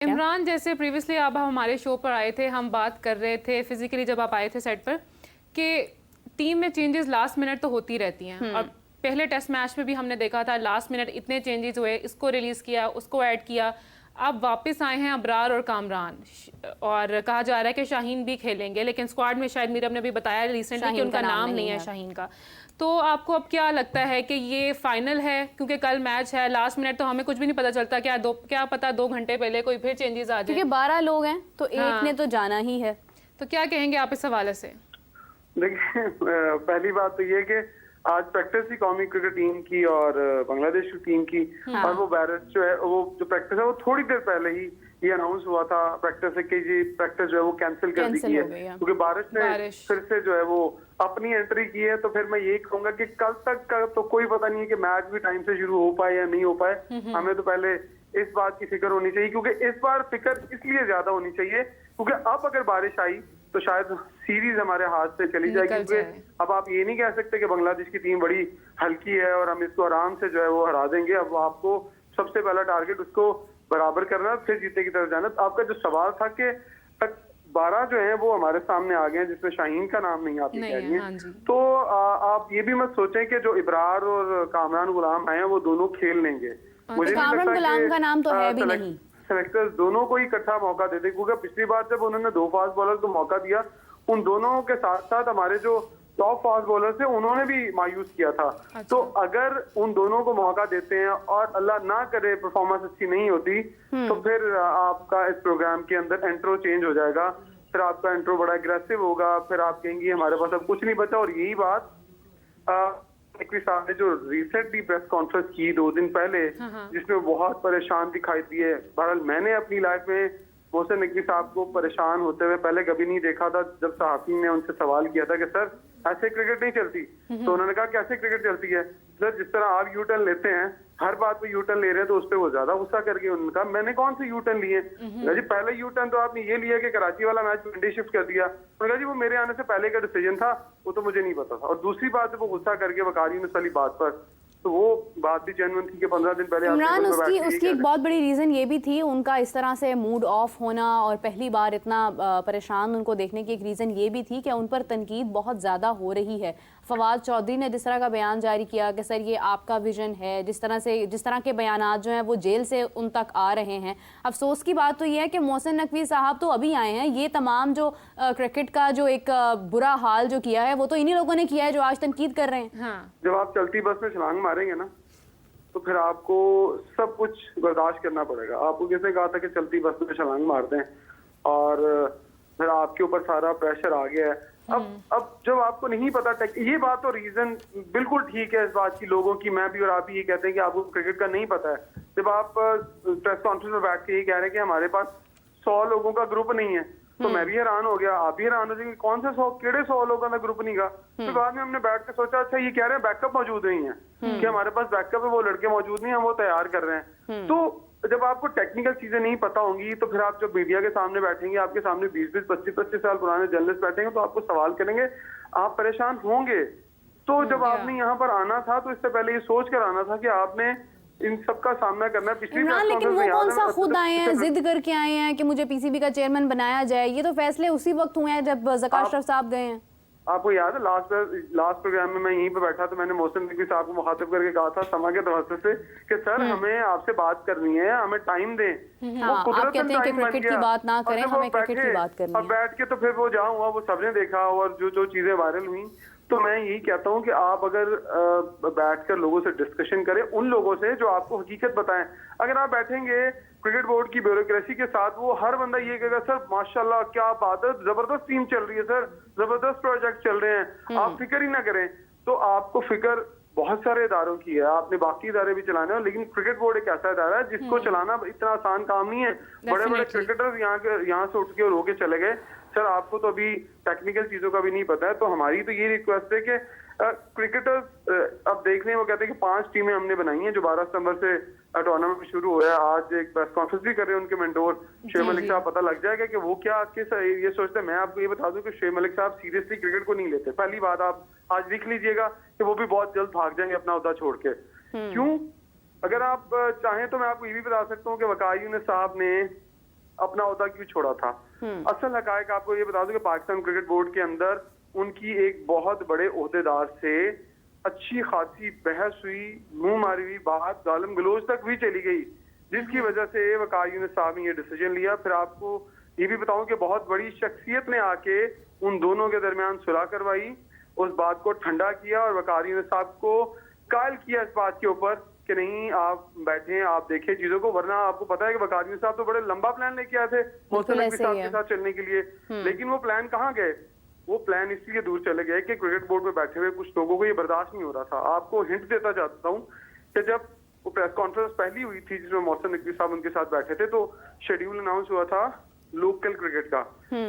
इमरान, जैसे प्रीवियसली आप हमारे शो पर आए थे, हम बात कर रहे थे फिजिकली जब आप आए थे सेट पर कि टीम में चेंजेस लास्ट मिनट तो होती रहती हैं और पहले टेस्ट मैच में भी हमने देखा था लास्ट मिनट इतने चेंजेस हुए, इसको रिलीज़ किया, उसको ऐड किया। अब वापस आए हैं अबरार और कामरान और कहा जा रहा है कि शाहीन भी खेलेंगे, लेकिन स्क्वाड में शायद मीरब ने भी बताया रिसेंटली कि उनका नाम नहीं है शाहीन का। तो आपको अब क्या लगता है कि ये फाइनल है? क्योंकि कल मैच है, लास्ट मिनट तो हमें कुछ भी नहीं पता चलता, क्या पता 2 घंटे पहले कोई फिर चेंजेस आ जाए, क्योंकि 12 लोग हैं तो एक ने तो जाना ही है। तो क्या कहेंगे आप इस हवाले से? देखिए, पहली बात तो ये कि आज प्रैक्टिस थी कौमी क्रिकेट टीम की और बांग्लादेश की टीम की, और वो बैरस जो है, वो जो प्रैक्टिस है वो थोड़ी देर पहले ही ये अनाउंस हुआ था प्रैक्टिस से कि ये प्रैक्टिस जो है वो कैंसिल कर दी है, क्योंकि बारिश ने फिर से जो है वो अपनी एंट्री की है। तो फिर मैं यही कहूंगा कि कल तक का तो कोई पता नहीं है कि मैच भी टाइम से शुरू हो पाए या नहीं हो पाए। हमें तो पहले इस बात की फिक्र होनी चाहिए, क्योंकि इस बार फिक्र इसलिए ज्यादा होनी चाहिए क्योंकि अब अगर बारिश आई तो शायद सीरीज हमारे हाथ से चली जाएगी, क्योंकि अब आप ये नहीं कह सकते कि बांग्लादेश की टीम बड़ी हल्की है और हम इसको आराम से जो है वो हरा देंगे। अब आपको सबसे पहला टारगेट उसको बराबर करना, फिर जीते की तरफ जाना। तो आपका जो सवाल था कि 12 जो है वो हमारे सामने आ गए हैं, जिसमें शाहीन का नाम नहीं आप कह रही हैं। तो आप ये भी मत सोचें कि जो इब्रार और कामरान गुलाम हैं वो दोनों खेल लेंगे। मुझे कामरान गुलाम का नाम तो है भी नहीं। सेलेक्टर्स दोनों को ही इकट्ठा मौका देते, क्योंकि पिछली बार जब उन्होंने 2 फास्ट बॉलर को मौका दिया, उन दोनों के साथ साथ हमारे जो टॉप फास्ट बॉलर थे उन्होंने भी मायूस किया था। तो अगर उन दोनों को मौका देते हैं और अल्लाह ना करे परफॉर्मेंस अच्छी नहीं होती, तो फिर आपका इस प्रोग्राम के अंदर एंट्रो चेंज हो जाएगा, फिर आपका एंट्रो बड़ा एग्रेसिव होगा, फिर आप कहेंगे हमारे पास अब कुछ नहीं बचा। और यही बात नकवी साहब ने जो रिसेंटली प्रेस कॉन्फ्रेंस की 2 दिन पहले, जिसमें बहुत परेशान दिखाई दिए। बहरहाल मैंने अपनी लाइफ में मोहसिन नकवी साहब को परेशान होते हुए पहले कभी नहीं देखा था। जब सहाफी ने उनसे सवाल किया था कि सर ऐसे क्रिकेट नहीं चलती, तो उन्होंने कहा कैसे क्रिकेट चलती है सर? जिस तरह आप यू टर्न लेते हैं, हर बात पे यू टर्न ले रहे हैं, तो उस पर वो ज्यादा गुस्सा करके उन्होंने कहा मैंने कौन से यू टर्न लिए? जी पहले यू टर्न तो आपने ये लिया कि कराची वाला मैच वनडे शिफ्ट कर दिया। उन्होंने कहा जी वो मेरे आने से पहले का डिसीजन था, वो तो मुझे नहीं पता था। और दूसरी बात है वो गुस्सा करके वकारी यूनुस वाली बात पर, तो वो बात भी जेन्युइन थी कि 15 दिन पहले इमरान उसकी एक बहुत बड़ी रीज़न ये भी थी उनका इस तरह से मूड ऑफ होना, और पहली बार इतना परेशान उनको देखने की एक रीज़न ये भी थी कि उन पर तनकीद बहुत ज़्यादा हो रही है। फवाद चौधरी ने जिस तरह का बयान जारी किया कि सर ये आपका विजन है, जिस तरह के बयानात जो हैं वो जेल से उन तक आ रहे हैं। अफसोस की बात तो ये है कि मोहसिन नकवी साहब तो अभी आए हैं, ये तमाम जो क्रिकेट का जो एक बुरा हाल जो किया है वो तो इन्हीं लोगों ने किया है जो आज तनकीद कर रहे हैं। जब आप चलती बस में छलांग मारेंगे ना, तो फिर आपको सब कुछ बर्दाश्त करना पड़ेगा। आपको किसने कहा था कि चलती बस में छलांग मारते हैं, और फिर आपके ऊपर सारा प्रेशर आ गया है। अब जब आपको नहीं पता, ये बात तो रीजन बिल्कुल ठीक है इस बात की लोगों की, मैं भी और आप भी ये कहते हैं कि आपको क्रिकेट का नहीं पता है। जब आप प्रेस कॉन्फ्रेंस में बैठ के ये कह रहे हैं कि हमारे पास 100 लोगों का ग्रुप नहीं है, तो मैं भी हैरान हो गया, आप भी हैरान हो जाएंगे कौन से 100 लोगों का ग्रुप नहीं का। फिर बाद में हमने बैठ के सोचा अच्छा ये कह रहे हैं बैकअप मौजूद नहीं है, कि हमारे पास बैकअप है, वो लड़के मौजूद नहीं है, हम वो तैयार कर रहे हैं। तो जब आपको टेक्निकल चीजें नहीं पता होंगी, तो फिर आप जब मीडिया के सामने बैठेंगे, आपके सामने 20-20, 25-25 साल पुराने जर्नलिस्ट बैठेंगे, तो आपको सवाल करेंगे, आप परेशान होंगे। तो जब आपने यहाँ पर आना था तो इससे पहले ये सोच कर आना था कि आपने इन सब का सामना करना है। पिछली लेकिन वो कौन सा खुद आए हैं, जिद करके आए हैं कि मुझे पीसीबी का चेयरमैन बनाया जाए? ये तो फैसले उसी वक्त हुए हैं जब ज़का अशरफ साहब गए हैं। आपको याद है लास्ट प्रोग्राम में मैं यहीं पे बैठा, तो मैंने मोहसिन नकवी साहब को मुखातिब करके कहा था समा के तवज्जो से कि सर हमें आपसे बात करनी है, हमें टाइम दें। आप कहते हैं कि क्रिकेट की बात ना करें, हमें क्रिकेट की बात करनी है। अब बैठ के तो फिर वो जहाँ हुआ वो सबने देखा, और जो चीजें वायरल हुई। तो मैं यही कहता हूँ कि आप अगर बैठकर लोगों से डिस्कशन करें, उन लोगों से जो आपको हकीकत बताएं। अगर आप बैठेंगे क्रिकेट बोर्ड की ब्यूरोक्रेसी के साथ, वो हर बंदा ये कहेगा सर माशाल्लाह क्या बात है, जबरदस्त टीम चल रही है सर, जबरदस्त प्रोजेक्ट चल रहे हैं, आप फिक्र ही ना करें। तो आपको फिक्र बहुत सारे इदारों की है, आपने बाकी इदारे भी चलाने हैं, लेकिन क्रिकेट बोर्ड एक ऐसा इदारा है जिसको चलाना इतना आसान काम नहीं है। बड़े बड़े क्रिकेटर्स यहाँ से उठ के और होके चले गए। सर आपको तो अभी टेक्निकल चीजों का भी नहीं पता है, तो हमारी तो ये रिक्वेस्ट है कि क्रिकेटर्स अब देख लें, वो कहते हैं कि 5 टीमें हमने बनाई हैं जो 12 सितंबर से टूर्नामेंट शुरू हो है। आज एक प्रेस कॉन्फ्रेंस भी कर रहे हैं उनके मेंटोर शुएब मलिक साहब, पता लग जाएगा कि वो क्या ये सोचते हैं। मैं आपको ये बता दूं कि शुएब मलिक साहब सीरियसली क्रिकेट को नहीं लेते। पहली बात आप आज लिख लीजिएगा कि वो भी बहुत जल्द भाग जाएंगे अपना ओहदा छोड़ के। क्यों? अगर आप चाहें तो मैं आपको ये भी बता सकता हूँ कि वकारी यूनुस साहब ने अपना ओहदा क्यों छोड़ा था। असल हकायक आपको ये बता दूं कि पाकिस्तान क्रिकेट बोर्ड के अंदर उनकी एक बहुत बड़े ओहदेदार से अच्छी खासी बहस हुई, मुंह मारी हुई बात, गालम गलोच तक भी चली गई, जिसकी वजह से वकार यूनुस साहब ने ये डिसीजन लिया। फिर आपको ये भी बताऊं कि बहुत बड़ी शख्सियत ने आके उन दोनों के दरमियान सुलह करवाई, उस बात को ठंडा किया और वकार यूनुस साहब को कायल किया इस बात के ऊपर कि नहीं आप बैठे आप देखें चीजों को, वरना आपको पता है कि वकार यूनुस साहब तो बड़े लंबा प्लान लेके आए थे मोहसिन नकवी साहब के साथ चलने के लिए, लेकिन वो प्लान कहाँ गए? वो प्लान इसलिए दूर चले गए कि क्रिकेट बोर्ड में बैठे हुए कुछ लोगों को ये बर्दाश्त नहीं हो रहा था। आपको हिंट देता जाता हूँ कि जब वो प्रेस कॉन्फ्रेंस पहली हुई थी जिसमें मोहसिन नकवी साहब उनके साथ बैठे थे, तो शेड्यूल अनाउंस हुआ था लोकल क्रिकेट का,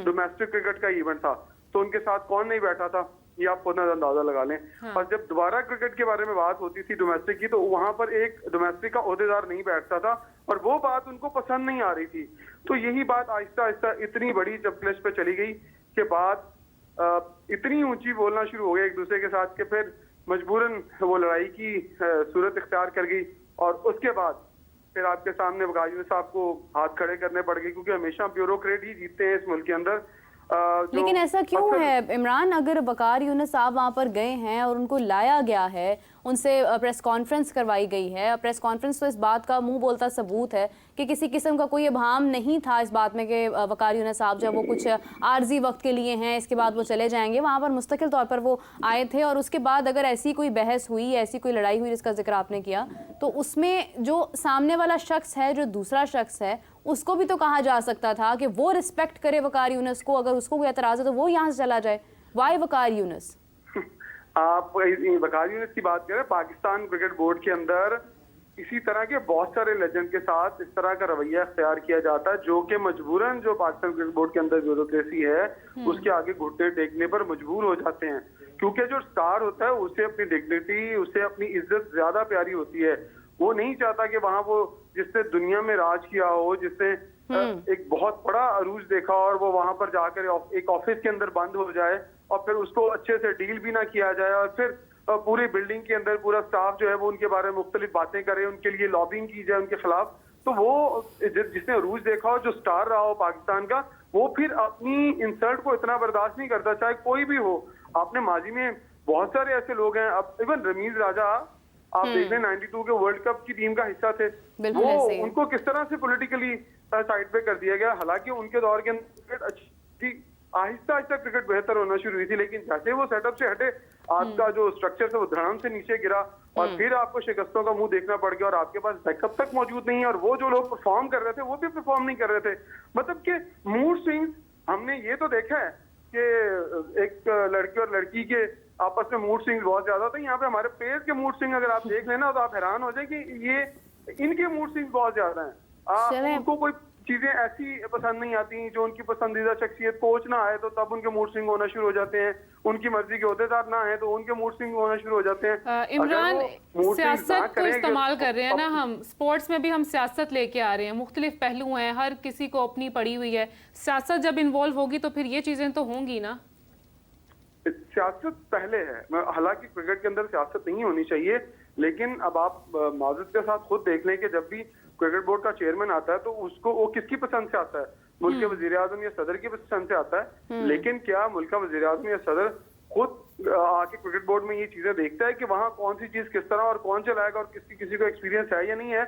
डोमेस्टिक क्रिकेट का इवेंट था, तो उनके साथ कौन नहीं बैठा था ये आप खुद अंदाजा लगा लें। और जब दोबारा क्रिकेट के बारे में बात होती थी डोमेस्टिक की, तो वहां पर एक डोमेस्टिक का ओहदेदार नहीं बैठता था और वो बात उनको पसंद नहीं आ रही थी। तो यही बात आहिस्ता आहिस्ता इतनी बड़ी जब क्लच पे चली गई कि बात इतनी ऊंची बोलना शुरू हो गया एक दूसरे के साथ कि फिर मजबूरन वो लड़ाई की सूरत इख्तियार कर गई। और उसके बाद फिर आपके सामने वकार यूनुस साहब को हाथ खड़े करने पड़ गए, क्योंकि हमेशा ब्यूरोक्रेट ही जीतते हैं इस मुल्क के अंदर। लेकिन ऐसा क्यों है इमरान? अगर वकार यूनुस साहब वहाँ पर गए हैं और उनको लाया गया है, उनसे प्रेस कॉन्फ्रेंस करवाई गई है, प्रेस कॉन्फ्रेंस तो इस बात का मुंह बोलता सबूत है कि किसी किस्म का कोई इबहाम नहीं था इस बात में कि वकार यूनुस साहब जब वो कुछ आर्जी वक्त के लिए हैं, इसके बाद वो चले जाएंगे। वहाँ पर मुस्तकिल तौर पर वो आए थे और उसके बाद अगर ऐसी कोई बहस हुई, ऐसी कोई लड़ाई हुई जिसका जिक्र आपने किया, तो उसमें जो सामने वाला शख्स है, जो दूसरा शख्स है, उसको भी तो कहा जा सकता था कि वो रिस्पेक्ट करे वकार यूनुस को, अगर उसको कोई एतराज़ है तो वो यहाँ से चला जाए। वाई वकार यूनुस? आप वकार यूनुस की बात करें, पाकिस्तान क्रिकेट बोर्ड के अंदर इसी तरह के बहुत सारे लेजेंड के साथ इस तरह का रवैया अख्तियार किया जाता है, जो कि मजबूरन जो पाकिस्तान क्रिकेट बोर्ड के अंदर ब्यूरोक्रेसी है उसके आगे घुटने टेकने पर मजबूर हो जाते हैं। क्योंकि जो स्टार होता है उसे अपनी डिग्निटी, उसे अपनी इज्जत ज्यादा प्यारी होती है। वो नहीं चाहता कि वहां वो जिसने दुनिया में राज किया हो, जिसने एक बहुत बड़ा अरूज देखा और वो वहां पर जाकर एक ऑफिस के अंदर बंद हो जाए और फिर उसको अच्छे से डील भी ना किया जाए और फिर पूरी बिल्डिंग के अंदर पूरा स्टाफ जो है वो उनके बारे में मुख्तलिफ बातें करे, उनके लिए लॉबिंग की जाए उनके खिलाफ। तो वो जिसने अरूज देखा हो, जो स्टार रहा हो पाकिस्तान का, वो फिर अपनी इंसल्ट को इतना बर्दाश्त नहीं करता, चाहे कोई भी हो। आपने माजी में बहुत सारे ऐसे लोग हैं, अब इवन रमीज राजा आप देख लें 92 के वर्ल्ड कप की टीम का हिस्सा थे, वो उनको किस तरह से पॉलिटिकली साइड पे कर दिया गया। हालांकि उनके दौर के अंदर अच्छी आहिस्ता आहिस्ता क्रिकेट बेहतर होना शुरू हुई थी, लेकिन जैसे वो सेटअप से हटे आपका जो स्ट्रक्चर था वो धड़ाम से नीचे गिरा और फिर आपको शिकस्तों का मुंह देखना पड़ गया और आपके पास बैकअप तक मौजूद नहीं है और वो जो लोग परफॉर्म कर रहे थे वो भी परफॉर्म नहीं कर रहे थे। मतलब कि मूड स्विंग्स हमने ये तो देखा है कि एक लड़के और लड़की के आपस में मूड स्विंग्स बहुत ज्यादा होते हैं। यहाँ पे हमारे प्लेयर्स के मूड स्विंग अगर आप देख लेना तो आप हैरान हो जाए कि ये इनके मूड स्विंग्स बहुत ज्यादा हैं। उनको कोई चीजें ऐसी पसंद नहीं आती जो उनकी पसंदीदा शख्सियत कोच ना आए तो तब उनके मूड स्विंग होना शुरू हो जाते हैं, उनकी मर्जी के ओहदेदार ना आए तो उनके मूड स्विंग होना शुरू हो जाते हैं। इमरान, सियासत को इस्तेमाल कर रहे हैं ना हम, स्पोर्ट्स में भी हम सियासत लेके आ रहे हैं, मुख्तलिफ पहलू हैं, हर किसी को अपनी पड़ी हुई है। सियासत जब इन्वॉल्व होगी तो फिर ये चीजें तो होंगी ना। सियासत पहले है, हालांकि क्रिकेट के अंदर सियासत नहीं होनी चाहिए, लेकिन अब आप माजूद के साथ खुद देख लें कि जब भी क्रिकेट बोर्ड का चेयरमैन आता है तो उसको वो किसकी पसंद से आता है? मुल्क के वजीर आजम या सदर की पसंद से आता है। लेकिन क्या मुल्क का वजीर आजम या सदर खुद आके क्रिकेट बोर्ड में ये चीजें देखता है कि वहाँ कौन सी चीज किस तरह और कौन चलाएगा और किसी को एक्सपीरियंस है या नहीं है?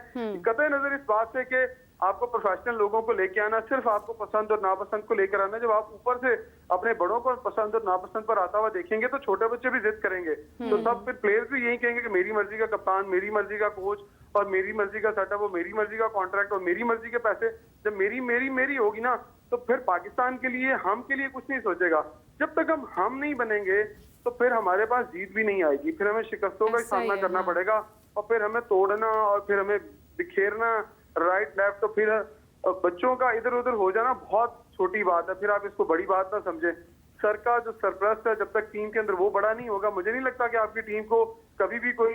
कतई नजर इस बात से कि आपको प्रोफेशनल लोगों को लेके आना, सिर्फ आपको पसंद और नापसंद को लेकर आना। जब आप ऊपर से अपने बड़ों को पसंद और नापसंद पर आता हुआ देखेंगे तो छोटे बच्चे भी जिद करेंगे, तो तब फिर प्लेयर्स भी यही कहेंगे कि मेरी मर्जी का कप्तान, मेरी मर्जी का कोच और मेरी मर्जी का सेटअप और मेरी मर्जी का कॉन्ट्रैक्ट और मेरी मर्जी के पैसे। जब मेरी मेरी मेरी होगी ना तो फिर पाकिस्तान के लिए, हम के लिए कुछ नहीं सोचेगा। जब तक हम नहीं बनेंगे तो फिर हमारे पास जीत भी नहीं आएगी, फिर हमें शिकस्तों का सामना करना पड़ेगा और फिर हमें तोड़ना और फिर हमें बिखेरना राइट लेफ्ट, तो फिर बच्चों का इधर उधर हो जाना बहुत छोटी बात है, फिर आप इसको बड़ी बात ना समझे। सर का जो सरपरस्त है जब तक टीम के अंदर वो बड़ा नहीं होगा, मुझे नहीं लगता कि आपकी टीम को कभी भी कोई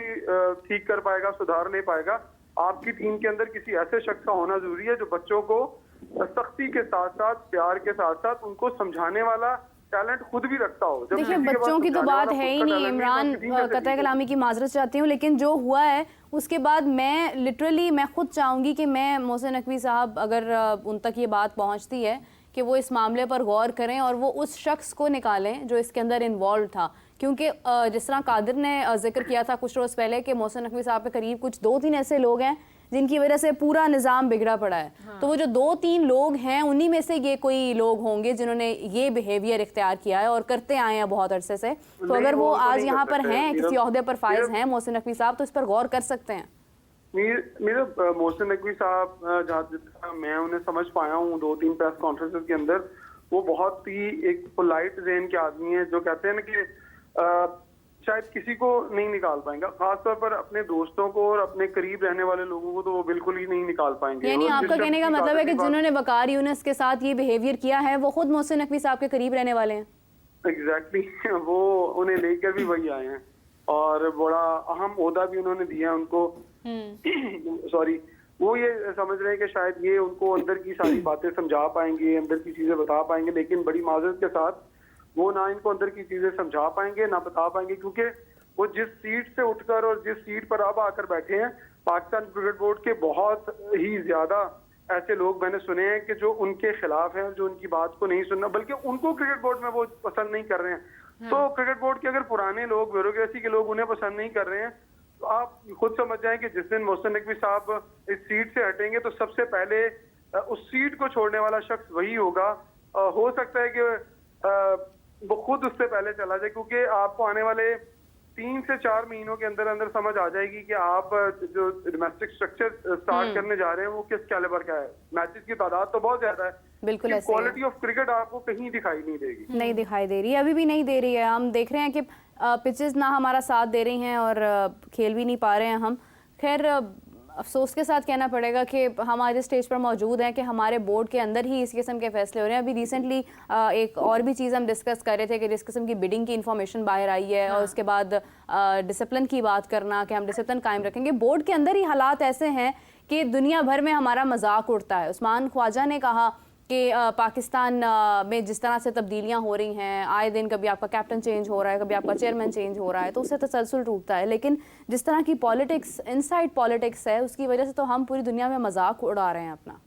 ठीक कर पाएगा, सुधार ले पाएगा। आपकी टीम के अंदर किसी ऐसे शख्स का होना जरूरी है जो बच्चों को सख्ती के साथ साथ, प्यार के साथ साथ उनको समझाने वाला टैलेंट खुद भी रखता हो। जब देखिए किसी के पास बच्चों की तो समझाने बात वाला है ही खुद का नहीं talent इमरान, तो किसी कैसे कतई सीखे? कलामी की माजरत चाहती हूँ, लेकिन जो हुआ है उसके बाद मैं लिटरली मैं खुद चाहूँगी कि मैं मोहसिन नकवी साहब अगर उन तक ये बात पहुँचती है कि वो इस मामले पर गौर करें और वो उस शख्स को निकालें जो इसके अंदर इन्वॉल्व था। क्योंकि जिस तरह कादिर ने जिक्र किया था कुछ रोज़ पहले कि मोहसिन नकवी साहब के करीब कुछ 2-3 ऐसे लोग हैं जिनकी वजह से पूरा निज़ाम बिगड़ा पड़ा है। हाँ। तो वो जो 2-3 लोग हैं उन्हीं में से ये कोई लोग होंगे जिन्होंने ये बिहेवियर इख्तियार किया है और करते आए हैं बहुत अरसे से। तो अगर वो आज यहाँ पर हैं, किसी ओहदे पर फाइज हैं मोहसिन नकवी साहब, तो इस पर गौर कर सकते हैं। मेरा मोहसिन नकवी साहब जहाँ मैं उन्हें समझ पाया हूँ 2-3 प्रेस कॉन्फ्रेंसेस के अंदर, वो बहुत ही एक पोलाइट ज़हन के आदमी है जो कहते हैं ना कि शायद किसी को नहीं निकाल पाएंगे, खासतौर पर अपने दोस्तों को और अपने करीब रहने वाले लोगों को तो वो बिल्कुल ही नहीं निकाल पाएंगे। यानी आपका कहने का मतलब है कि जिन्होंने वकार यूनुस के साथ ये बिहेवियर किया है वो खुद मोहसिन नकवी साहब के करीब रहने वाले हैं। एग्जैक्टली वो उन्हें लेकर भी वही आए हैं और बड़ा अहम ओहदा भी उन्होंने दिया उनको। सॉरी, वो ये समझ रहे हैं कि शायद ये उनको अंदर की सारी बातें समझा पाएंगे, अंदर की चीजें बता पाएंगे, लेकिन बड़ी माजरत के साथ वो ना इनको अंदर की चीजें समझा पाएंगे ना बता पाएंगे, क्योंकि वो जिस सीट से उठकर और जिस सीट पर अब आकर बैठे हैं, पाकिस्तान क्रिकेट बोर्ड के बहुत ही ज्यादा ऐसे लोग मैंने सुने हैं कि जो उनके खिलाफ हैं, जो उनकी बात को नहीं सुनना, बल्कि उनको क्रिकेट बोर्ड में वो पसंद नहीं कर रहे हैं। तो क्रिकेट बोर्ड के अगर पुराने लोग, ब्यूरोक्रेसी के लोग उन्हें पसंद नहीं कर रहे हैं, तो आप खुद समझ जाएं कि जिस दिन मोहसिन नकवी साहब इस सीट से हटेंगे तो सबसे पहले उस सीट को छोड़ने वाला शख्स वही होगा। हो सकता है कि वो खुद उससे पहले चला जाए, क्योंकि आपको आने वाले 3 से 4 महीनों के अंदर अंदर समझ आ जाएगी कि आप जो डोमेस्टिक स्ट्रक्चर स्टार्ट करने जा रहे हैं वो किस कैलिबर का है। मैचेस की तादाद तो बहुत ज्यादा है, बिल्कुल ऐसे क्वालिटी ऑफ क्रिकेट आपको कहीं दिखाई नहीं देगी, नहीं दिखाई दे रही है, अभी भी नहीं दे रही है। हम देख रहे हैं कि पिचेस ना हमारा साथ दे रही हैं और खेल भी नहीं पा रहे हैं हम। खैर अफसोस के साथ कहना पड़ेगा कि हम आज स्टेज पर मौजूद हैं कि हमारे बोर्ड के अंदर ही इस किस्म के फैसले हो रहे हैं। अभी रिसेंटली एक और भी चीज़ हम डिस्कस कर रहे थे कि जिस किस्म की बिडिंग की इन्फॉर्मेशन बाहर आई है और उसके बाद डिसिप्लिन की बात करना कि हम डिसिप्लिन कायम रखेंगे। बोर्ड के अंदर ही हालात ऐसे हैं कि दुनिया भर में हमारा मजाक उड़ता है। उस्मान ख्वाजा ने कहा कि पाकिस्तान में जिस तरह से तब्दीलियां हो रही हैं, आए दिन कभी आपका कैप्टन चेंज हो रहा है, कभी आपका चेयरमैन चेंज हो रहा है, तो उससे तसलसल टूटता है। लेकिन जिस तरह की पॉलिटिक्स, इनसाइड पॉलिटिक्स है, उसकी वजह से तो हम पूरी दुनिया में मजाक उड़ा रहे हैं अपना।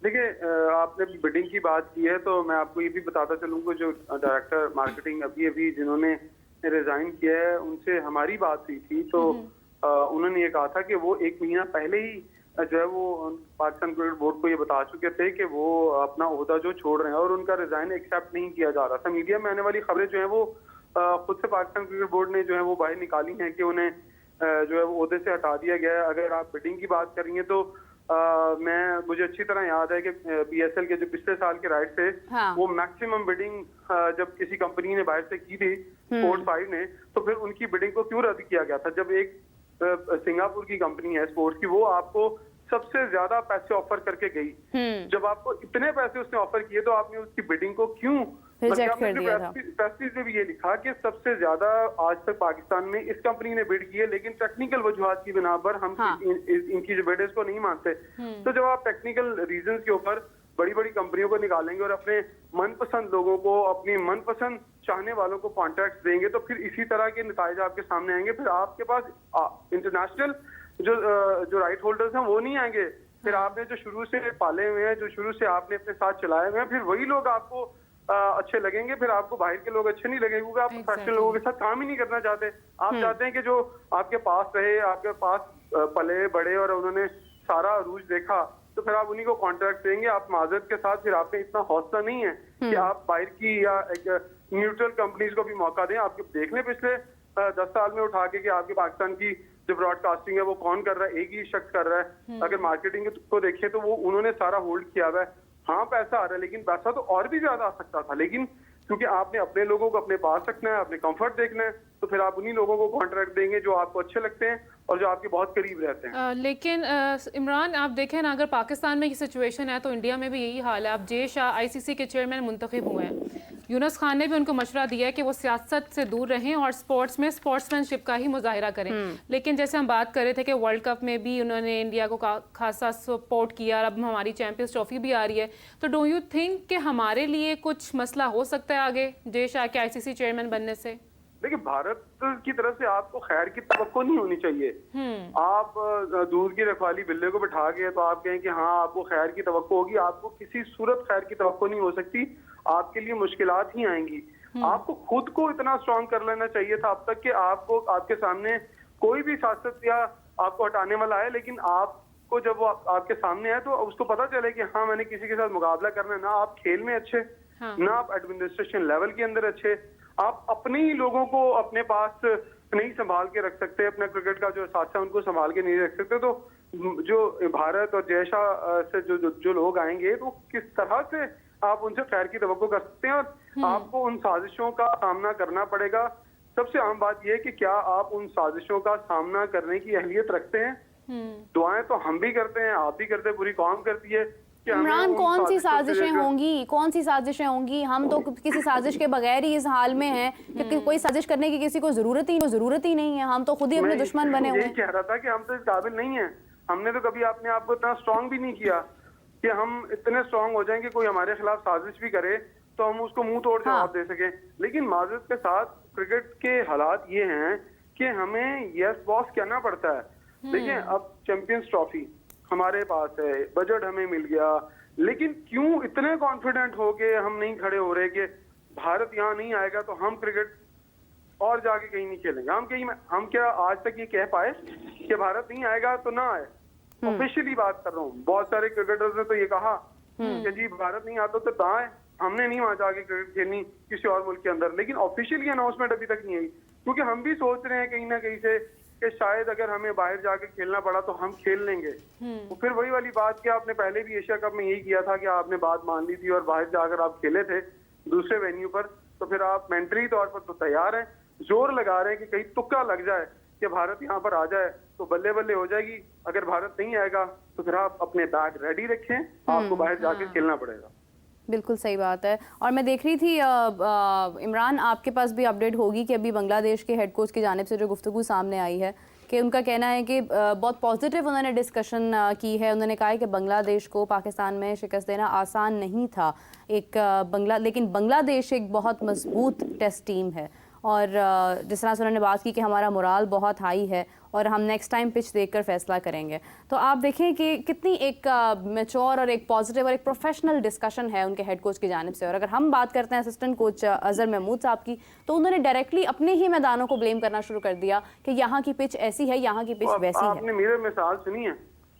देखिए, आपने बिडिंग की बात की है तो मैं आपको ये भी बताता चलूंगा, जो डायरेक्टर मार्केटिंग अभी जिन्होंने रिजाइन किया है उनसे हमारी बात हुई थी, तो उन्होंने ये कहा था कि वो 1 महीना पहले ही जो है वो पाकिस्तान क्रिकेट बोर्ड को ये बता चुके थे कि वो अपना ओहदा जो छोड़ रहे हैं और उनका रिजाइन एक्सेप्ट नहीं किया जा रहा था। मीडिया में आने वाली खबरें जो है वो खुद से पाकिस्तान क्रिकेट बोर्ड ने जो है वो बाहर निकाली हैं कि उन्हें जो है वो ओहदे से हटा दिया गया है। अगर आप बिडिंग की बात कर रही हैं तो मुझे अच्छी तरह याद है कि PSL के जो पिछले साल के राइट थे, हाँ। वो मैक्सिमम बिडिंग जब किसी कंपनी ने बाहर से की थी, स्पोर्ट्स 5 ने, तो फिर उनकी बिडिंग को क्यों रद्द किया गया था? जब एक सिंगापुर की कंपनी है स्पोर्ट्स की, वो आपको सबसे ज्यादा पैसे ऑफर करके गई, जब आपको इतने पैसे उसने ऑफर किए तो आपने उसकी बिडिंग को क्यों रिजेक्ट कर दिया था? प्रेस्टीज में भी ये लिखा कि सबसे ज्यादा आज तक पाकिस्तान में इस कंपनी ने बिड की है, लेकिन टेक्निकल वजूहात की बिना पर हम हाँ। इनकी जो बिड है इसको नहीं मानते। तो जब आप टेक्निकल रीजंस के ऊपर बड़ी बड़ी कंपनियों को निकालेंगे और अपने मनपसंद लोगों को, अपनी मनपसंद चाहने वालों को कॉन्ट्रैक्ट देंगे, तो फिर इसी तरह के नतीजे आपके सामने आएंगे। फिर आपके पास इंटरनेशनल जो राइट होल्डर्स हैं वो नहीं आएंगे। फिर आपने जो शुरू से पाले हुए हैं, जो शुरू से आपने अपने साथ चलाए हुए हैं, फिर वही लोग आपको अच्छे लगेंगे। फिर आपको बाहर के लोग अच्छे नहीं लगेंगे क्योंकि आप प्रोफेशनल लोगों के साथ काम ही नहीं करना चाहते। आप चाहते हैं कि जो आपके पास रहे, आपके पास पले बड़े और उन्होंने सारा अरूज देखा, तो फिर आप उन्हीं को कॉन्ट्रैक्ट देंगे। आप माजरत के साथ फिर आप में इतना हौसला नहीं है कि आप बाहर की या एक न्यूट्रल कंपनीज को भी मौका दें। आपके देख लें पिछले 10 साल में उठा के कि आपके पाकिस्तान की जो ब्रॉडकास्टिंग है वो कौन कर रहा है, एक ही शख्स कर रहा है। अगर मार्केटिंग को देखें तो वो उन्होंने सारा होल्ड किया हुआ है। हाँ पैसा आ रहा है, लेकिन पैसा तो और भी ज्यादा आ सकता था, लेकिन क्योंकि आपने अपने लोगों को अपने पास रखना है, अपने कंफर्ट देखना है, तो फिर आप उन्हीं लोगों को कॉन्ट्रैक्ट देंगे जो आपको अच्छे लगते हैं और जो आपके बहुत करीब रहते हैं। लेकिन इमरान, आप देखें ना, अगर पाकिस्तान में ये सिचुएशन है तो इंडिया में भी यही हाल है। अब जे शाह ICC के चेयरमैन मुंतखब हुए हैं, यूनुस खान ने भी उनको मशवरा दिया है कि वो सियासत से दूर रहें और स्पोर्ट्स में स्पोर्ट्समैनशिप का ही मुजाहिरा करें। लेकिन जैसे हम बात कर रहे थे कि वर्ल्ड कप में भी उन्होंने इंडिया को खासा सपोर्ट किया और अब हमारी चैंपियंस ट्रॉफी भी आ रही है, तो डोंट यू थिंक कि हमारे लिए कुछ मसला हो सकता है आगे जय शाह के ICC चेयरमैन बनने से? देखिए, भारत की तरफ से आपको खैर की तवक्को नहीं होनी चाहिए। आप दूध की रखवाली बिल्ले को बिठा के तो आप कहें कि हाँ आपको खैर की तवक्को होगी, आपको किसी सूरत खैर की तवक्को नहीं हो सकती। आपके लिए मुश्किलात ही आएंगी। आपको खुद को इतना स्ट्रांग कर लेना चाहिए था अब तक कि आपको आपके सामने कोई भी शासक या आपको हटाने वाला है, लेकिन आपको जब वो आपके सामने है तो उसको पता चले कि हाँ मैंने किसी के साथ मुकाबला करना है। ना आप खेल में अच्छे, ना आप एडमिनिस्ट्रेशन लेवल के अंदर अच्छे, आप अपने ही लोगों को अपने पास नहीं संभाल के रख सकते, अपना क्रिकेट का जो साथ है उनको संभाल के नहीं रख सकते। तो जो भारत और जय शाह से जो लोग आएंगे तो किस तरह से आप उनसे खैर की तवक्को कर सकते हैं, और आपको उन साजिशों का सामना करना पड़ेगा। सबसे आम बात यह है कि क्या आप उन साजिशों का सामना करने की अहलियत रखते हैं? दुआएं तो हम भी करते हैं, आप भी करते हैं, पूरी कौम करती है। इमरान, कौन सी साजिशें होंगी, कौन सी साजिशें होंगी? हम तो किसी साजिश के बगैर ही इस हाल में हैं कि कोई साजिश करने की किसी को जरूरत ही नहीं है। हम तो खुद ही अपने दुश्मन बने हुए हैं। कह रहा था कि हम तो इस काबिल नहीं है। हमने तो कभी अपने आप को इतना स्ट्रांग भी नहीं किया कि हम इतने स्ट्रांग हो जाएं कि कोई हमारे खिलाफ साजिश भी करे तो हम उसको मुंह तोड़ जवाब दे सके। लेकिन माजरत के साथ क्रिकेट के हालात ये हैं कि हमें यस बॉस कहना पड़ता है। देखिए, अब चैंपियंस ट्रॉफी हमारे पास है, बजट हमें मिल गया, लेकिन क्यों इतने कॉन्फिडेंट हो के हम नहीं खड़े हो रहे कि भारत यहाँ नहीं आएगा तो हम क्रिकेट और जाके कहीं नहीं खेलेंगे? हम क्या आज तक ये कह पाए कि भारत नहीं आएगा तो ना आए? ऑफिशियली बात कर रहा हूँ, बहुत सारे क्रिकेटर्स ने तो ये कहा कि जी भारत नहीं आता तो ना आए, हमने नहीं वहां जाके क्रिकेट खेलनी किसी और मुल्क के अंदर। लेकिन ऑफिशियली अनाउंसमेंट अभी तक नहीं आई, क्योंकि हम भी सोच रहे हैं कहीं ना कहीं से कि शायद अगर हमें बाहर जाके खेलना पड़ा तो हम खेल लेंगे। तो फिर वही वाली बात कि आपने पहले भी एशिया कप में यही किया था कि आपने बात मान ली थी और बाहर जाकर आप खेले थे दूसरे वेन्यू पर, तो फिर आप मेंटली तौर पर तो तैयार हैं, जोर लगा रहे हैं कि कहीं तुक्का लग जाए कि भारत यहाँ पर आ जाए तो बल्ले बल्ले हो जाएगी। अगर भारत नहीं आएगा तो फिर आप अपने बैग रेडी रखें, आपको बाहर जाके खेलना पड़ेगा। बिल्कुल सही बात है। और मैं देख रही थी इमरान, आपके पास भी अपडेट होगी कि अभी बांग्लादेश के हेड कोच की जानिब से जो गुफ्तगू सामने आई है कि उनका कहना है कि बहुत पॉजिटिव उन्होंने डिस्कशन की है। उन्होंने कहा है कि बांग्लादेश को पाकिस्तान में शिकस्त देना आसान नहीं था, लेकिन बांग्लादेश एक बहुत मजबूत टेस्ट टीम है। और जिस तरह से उन्होंने बात की कि हमारा मोराल बहुत हाई है और हम नेक्स्ट टाइम पिच देखकर फैसला करेंगे। तो आप देखें कि कितनी एक मैच्योर और एक पॉजिटिव और एक प्रोफेशनल डिस्कशन है उनके हेड कोच की जानिब से। और अगर हम बात करते हैं असिस्टेंट कोच अजहर महमूद साहब की, तो उन्होंने डायरेक्टली अपने ही मैदानों को ब्लेम करना शुरू कर दिया कि यहाँ की पिच ऐसी है, यहाँ की पिच वैसी है। आपने मेरे मिसाल सुनी है,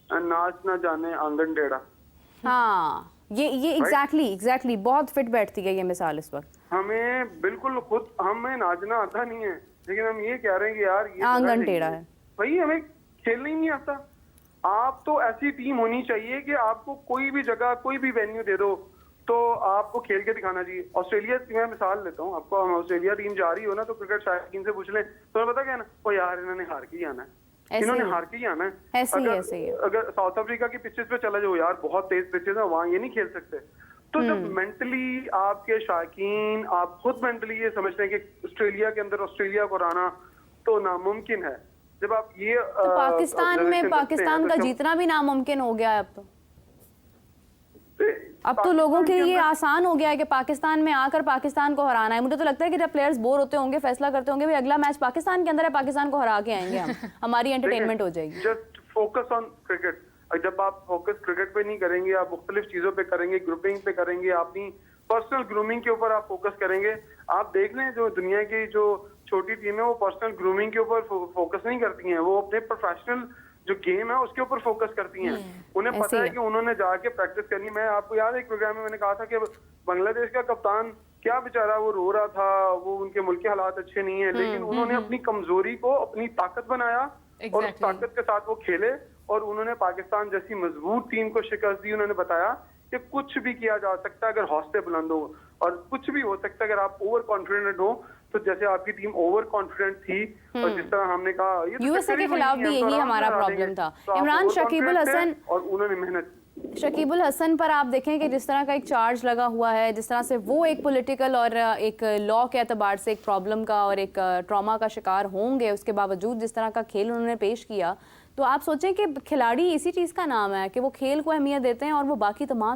नाच ना जाने आंगन टेढ़ा। हाँ, ये एग्जैक्टली बहुत फिट बैठती है ये मिसाल इस वक्त। हमें बिल्कुल खुद हमें नाचना आता नहीं है, लेकिन हम ये कह रहे हैं कि यार ये आंगन टेढ़ा है भाई, हमें खेलना ही नहीं आता। आप तो ऐसी टीम होनी चाहिए कि आपको कोई भी जगह कोई भी वेन्यू दे दो तो आपको खेल के दिखाना चाहिए। ऑस्ट्रेलिया की मैं मिसाल लेता हूँ आपको, ऑस्ट्रेलिया टीम जा रही हो ना तो क्रिकेट शायकीन से पूछ लें तो पता क्या है ना, ओ यार इन्होंने हार के ही आना है, इन्होंने हार के ही आना है। अगर साउथ अफ्रीका की पिचेस पे चला जाओ, यार बहुत तेज पिचेस है, वहां ये नहीं खेल सकते। तो जब मेंटली आपके शायकीन, आप खुद मेंटली ये समझते हैं कि ऑस्ट्रेलिया के अंदर ऑस्ट्रेलिया को हराना तो नामुमकिन है, जब आप ये तो पाकिस्तान का जीतना भी नामुमकिन हो गया है अब तो लोगों के लिए आसान हो गया है कि पाकिस्तान में आकर पाकिस्तान को हराना है। मुझे तो लगता है कि जब प्लेयर्स बोर होते होंगे, फैसला करते होंगे, भाई अगला मैच पाकिस्तान के अंदर है, पाकिस्तान को हरा के आएंगे हम, हमारी एंटरटेनमेंट हो जाएगी। Just focus on cricket. जब आप फोकस क्रिकेट पे नहीं करेंगे, आप मुख्तलिफ चीजों पे करेंगे, ग्रुपिंग पे करेंगे, अपनी पर्सनल ग्रूमिंग के ऊपर आप फोकस करेंगे। आप देख लें जो दुनिया की जो छोटी टीम है वो पर्सनल ग्रूमिंग के ऊपर फोकस नहीं करती हैं, वो अपने प्रोफेशनल जो गेम है उसके ऊपर फोकस करती हैं। उन्हें पता है कि उन्होंने जाके प्रैक्टिस करनी। मैं आपको याद है एक प्रोग्राम में मैंने कहा था कि बांग्लादेश का कप्तान क्या बेचारा वो रो रहा था, वो उनके मुल्क के हालात अच्छे नहीं है, लेकिन उन्होंने अपनी कमजोरी को अपनी ताकत बनाया और उस ताकत के साथ वो खेले और उन्होंने पाकिस्तान जैसी मजबूत टीम को शिकस्त दी। उन्होंने बताया कि कुछ भी किया जा सकता है अगर हौसले बुलंद हो, और कुछ भी हो सकता है अगर आप ओवर कॉन्फिडेंट हो। तो जैसे आपकी टीम ओवर कॉन्फिडेंट थी और जिस तरह हमने कहा यूएसए के खिलाफ भी यही हमारा प्रॉब्लम था। इमरान, शकीबुल हसन और उन्होंने मेहनत शकीबुल हसन पर आप देखें कि जिस तरह का एक चार्ज लगा हुआ है, जिस तरह से वो एक पॉलिटिकल और एक लॉ के एतबार से एक प्रॉब्लम का और एक ट्रॉमा का शिकार होंगे, उसके बावजूद जिस तरह का खेल उन्होंने पेश किया, तो आप सोचें कि खिलाड़ी इसी चीज़ का नाम है कि वो खेल को अहमियत देते हैं और वो बाकी तमाम